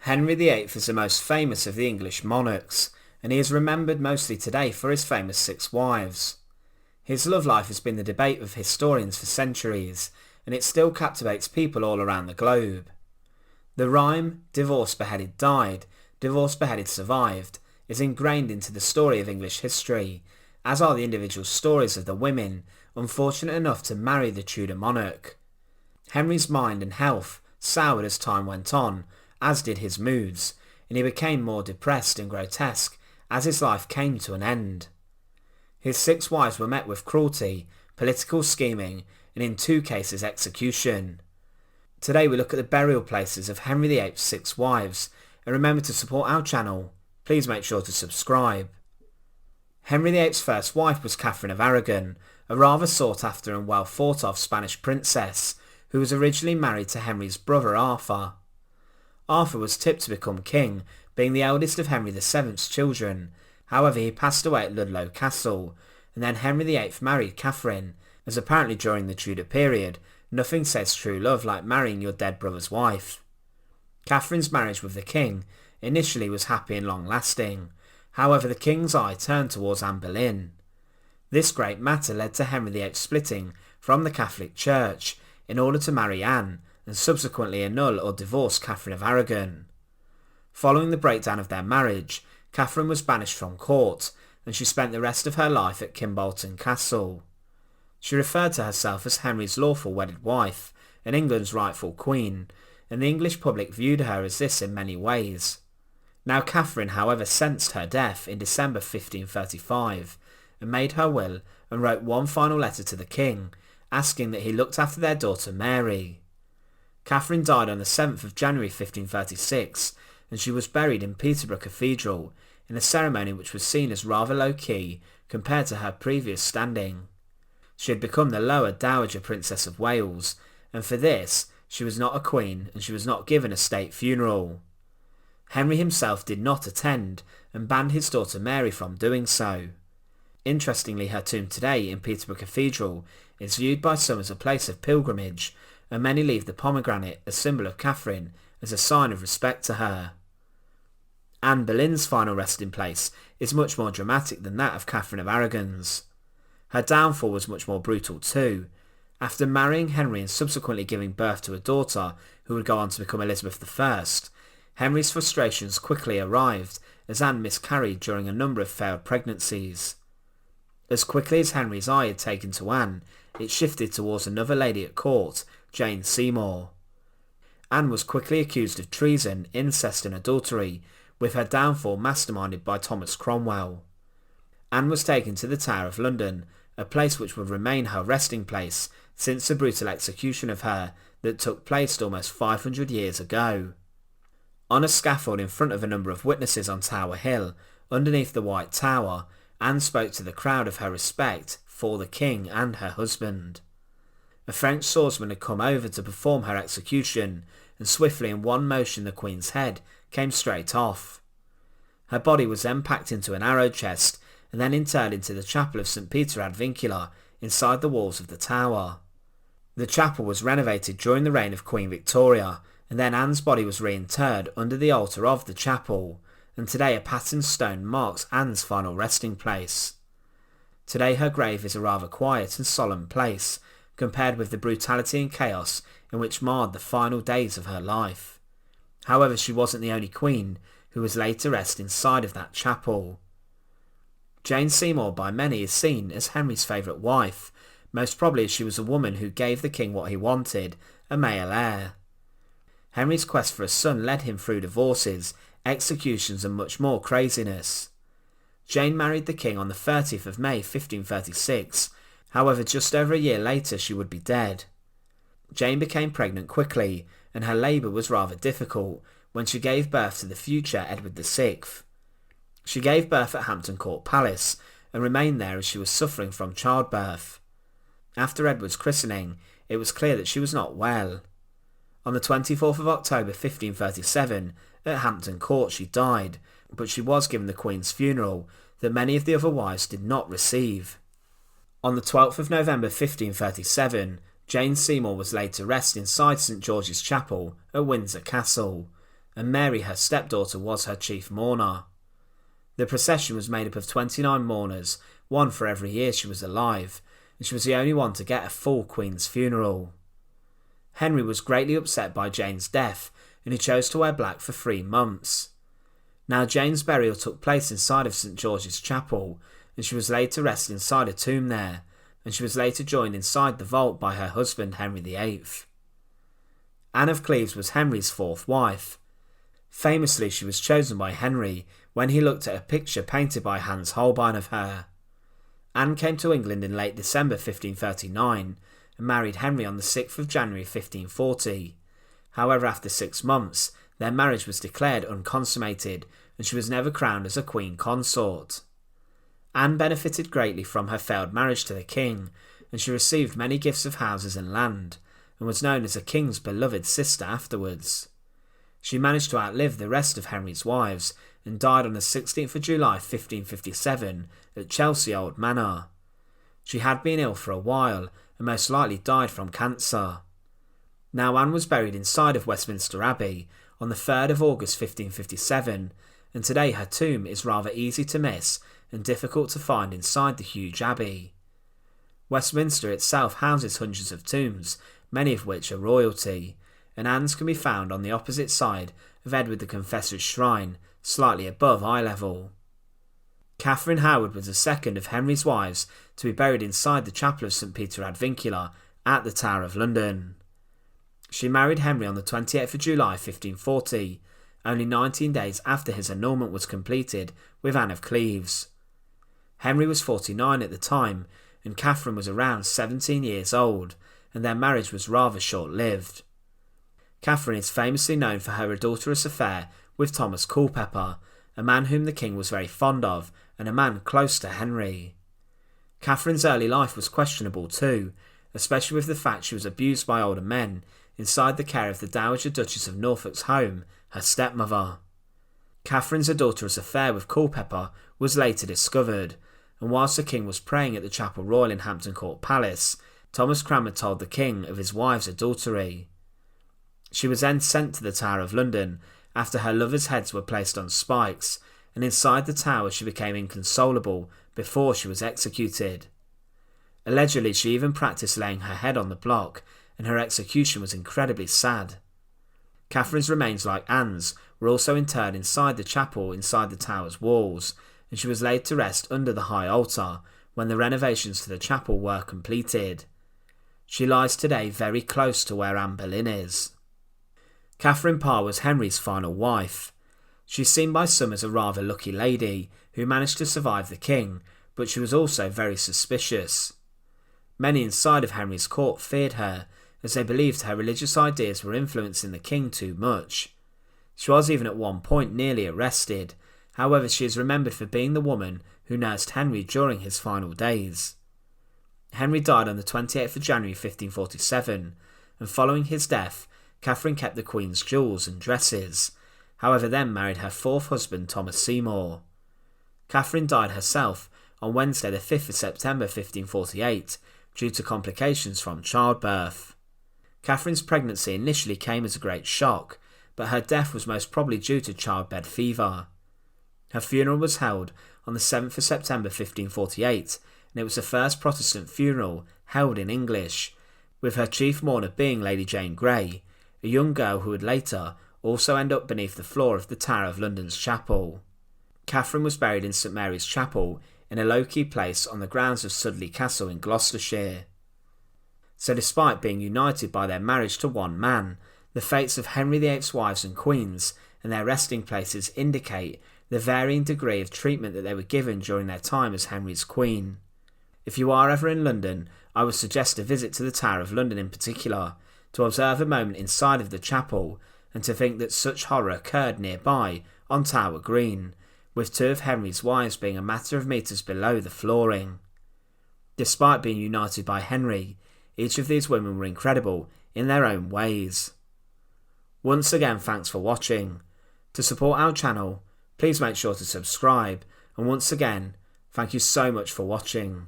Henry VIII is the most famous of the English monarchs, and he is remembered mostly today for his famous 6 wives. His love life has been the debate of historians for centuries, and it still captivates people all around the globe. The rhyme, divorced, beheaded, died, divorced, beheaded, survived, is ingrained into the story of English history, as are the individual stories of the women unfortunate enough to marry the Tudor monarch. Henry's mind and health soured as time went on, as did his moods, and he became more depressed and grotesque as his life came to an end. His 6 wives were met with cruelty, political scheming, and in 2 cases execution. Today we look at the burial places of Henry VIII's 6 wives, and remember to support our channel. Please make sure to subscribe. Henry VIII's first wife was Catherine of Aragon, a rather sought after and well thought of Spanish princess, who was originally married to Henry's brother Arthur. Arthur was tipped to become king, being the eldest of Henry VII's children. However, he passed away at Windsor Castle, and then Henry VIII married Catherine, as apparently during the Tudor period, nothing says true love like marrying your dead brother's wife. Catherine's marriage with the king initially was happy and long-lasting. However, the king's eye turned towards Anne Boleyn. This great matter led to Henry VIII splitting from the Catholic Church in order to marry Anne, and subsequently annul or divorce Catherine of Aragon. Following the breakdown of their marriage, Catherine was banished from court, and she spent the rest of her life at Hampton Castle. She referred to herself as Henry's lawful wedded wife, and England's rightful queen, and the English public viewed her as this in many ways. Now Catherine, however, sensed her death in December 1535, and made her will and wrote one final letter to the king, asking that he looked after their daughter Mary. Catherine died on the 7th of January 1536, and she was buried in Peterborough Cathedral, in a ceremony which was seen as rather low-key compared to her previous standing. She had become the lower Dowager Princess of Wales, and for this she was not a queen and she was not given a state funeral. Henry himself did not attend, and banned his daughter Mary from doing so. Interestingly, her tomb today in Peterborough Cathedral is viewed by some as a place of pilgrimage, and many leave the pomegranate, a symbol of Catherine, as a sign of respect to her. Anne Boleyn's final resting place is much more dramatic than that of Catherine of Aragon's. Her downfall was much more brutal too. After marrying Henry and subsequently giving birth to a daughter who would go on to become Elizabeth I, Henry's frustrations quickly arrived as Anne miscarried during a number of failed pregnancies. As quickly as Henry's eye had taken to Anne, it shifted towards another lady at court, Jane Seymour. Anne was quickly accused of treason, incest and adultery, with her downfall masterminded by Thomas Cromwell. Anne was taken to the Tower of London, a place which would remain her resting place since the brutal execution of her that took place almost 500 years ago. On a scaffold in front of a number of witnesses on Tower Hill, underneath the White Tower, Anne spoke to the crowd of her respect for the king and her husband. A French swordsman had come over to perform her execution, and swiftly in one motion the Queen's head came straight off. Her body was then packed into an arrow chest and then interred into the chapel of St. Peter ad Vincula inside the walls of the tower. The chapel was renovated during the reign of Queen Victoria, and then Anne's body was reinterred under the altar of the chapel, and today a patterned stone marks Anne's final resting place. Today her grave is a rather quiet and solemn place, compared with the brutality and chaos in which marred the final days of her life. However, she wasn't the only queen who was laid to rest inside of that chapel. Jane Seymour by many is seen as Henry's favourite wife, most probably as she was a woman who gave the king what he wanted, a male heir. Henry's quest for a son led him through divorces, executions and much more craziness. Jane married the king on the 30th of May 1536, however just over a year later she would be dead. Jane became pregnant quickly, and her labour was rather difficult when she gave birth to the future Edward VI. She gave birth at Hampton Court Palace, and remained there as she was suffering from childbirth. After Edward's christening, it was clear that she was not well. On the 24th of October 1537, at Hampton Court she died, but she was given the Queen's funeral that many of the other wives did not receive. On the 12th of November 1537, Jane Seymour was laid to rest inside St George's Chapel at Windsor Castle, and Mary, her stepdaughter, was her chief mourner. The procession was made up of 29 mourners, one for every year she was alive, and she was the only one to get a full Queen's funeral. Henry was greatly upset by Jane's death, and he chose to wear black for 3 months. Now Jane's burial took place inside of St George's Chapel, and she was laid to rest inside a tomb there, and she was later joined inside the vault by her husband Henry VIII. Anne of Cleves was Henry's 4th wife. Famously, she was chosen by Henry when he looked at a picture painted by Hans Holbein of her. Anne came to England in late December 1539 and married Henry on the 6th of January 1540. However, after 6 months, their marriage was declared unconsummated and she was never crowned as a queen consort. Anne benefited greatly from her failed marriage to the king, and she received many gifts of houses and land, and was known as a king's beloved sister afterwards. She managed to outlive the rest of Henry's wives and died on the 16th of July 1557 at Chelsea Old Manor. She had been ill for a while and most likely died from cancer. Now Anne was buried inside of Westminster Abbey on the 3rd of August 1557, and today her tomb is rather easy to miss and difficult to find inside the huge abbey. Westminster itself houses hundreds of tombs, many of which are royalty, and Anne's can be found on the opposite side of Edward the Confessor's shrine, slightly above eye level. Catherine Howard was the second of Henry's wives to be buried inside the chapel of St Peter ad Vincula at the Tower of London. She married Henry on the 28th of July 1540, only 19 days after his annulment was completed with Anne of Cleves. Henry was 49 at the time, and Catherine was around 17 years old, and their marriage was rather short-lived. Catherine is famously known for her adulterous affair with Thomas Culpeper, a man whom the king was very fond of, and a man close to Henry. Catherine's early life was questionable too, especially with the fact she was abused by older men inside the care of the Dowager Duchess of Norfolk's home, her stepmother. Catherine's adulterous affair with Culpeper was later discovered, and whilst the king was praying at the Chapel Royal in Hampton Court Palace, Thomas Cranmer told the king of his wife's adultery. She was then sent to the Tower of London after her lovers' heads were placed on spikes, and inside the tower she became inconsolable before she was executed. Allegedly, she even practiced laying her head on the block, and her execution was incredibly sad. Catherine's remains, like Anne's, were also interred inside the chapel inside the tower's walls, and she was laid to rest under the high altar when the renovations to the chapel were completed. She lies today very close to where Anne Boleyn is. Catherine Parr was Henry's final wife. She's seen by some as a rather lucky lady who managed to survive the king, but she was also very suspicious. Many inside of Henry's court feared her, as they believed her religious ideas were influencing the king too much. She was even at one point nearly arrested. However, she is remembered for being the woman who nursed Henry during his final days. Henry died on the 28th of January 1547, and following his death, Catherine kept the Queen's jewels and dresses, however then married her 4th husband Thomas Seymour. Catherine died herself on Wednesday the 5th of September 1548 due to complications from childbirth. Catherine's pregnancy initially came as a great shock, but her death was most probably due to childbed fever. Her funeral was held on the 7th of September 1548, and it was the first Protestant funeral held in English, with her chief mourner being Lady Jane Grey, a young girl who would later also end up beneath the floor of the Tower of London's chapel. Catherine was buried in St Mary's Chapel in a low-key place on the grounds of Sudley Castle in Gloucestershire. So despite being united by their marriage to one man, the fates of Henry VIII's wives and queens and their resting places indicate the varying degree of treatment that they were given during their time as Henry's queen. If you are ever in London, I would suggest a visit to the Tower of London in particular, to observe a moment inside of the chapel, and to think that such horror occurred nearby on Tower Green, with 2 of Henry's wives being a matter of metres below the flooring. Despite being united by Henry, each of these women were incredible in their own ways. Once again, thanks for watching. To support our channel, please make sure to subscribe, and once again, thank you so much for watching.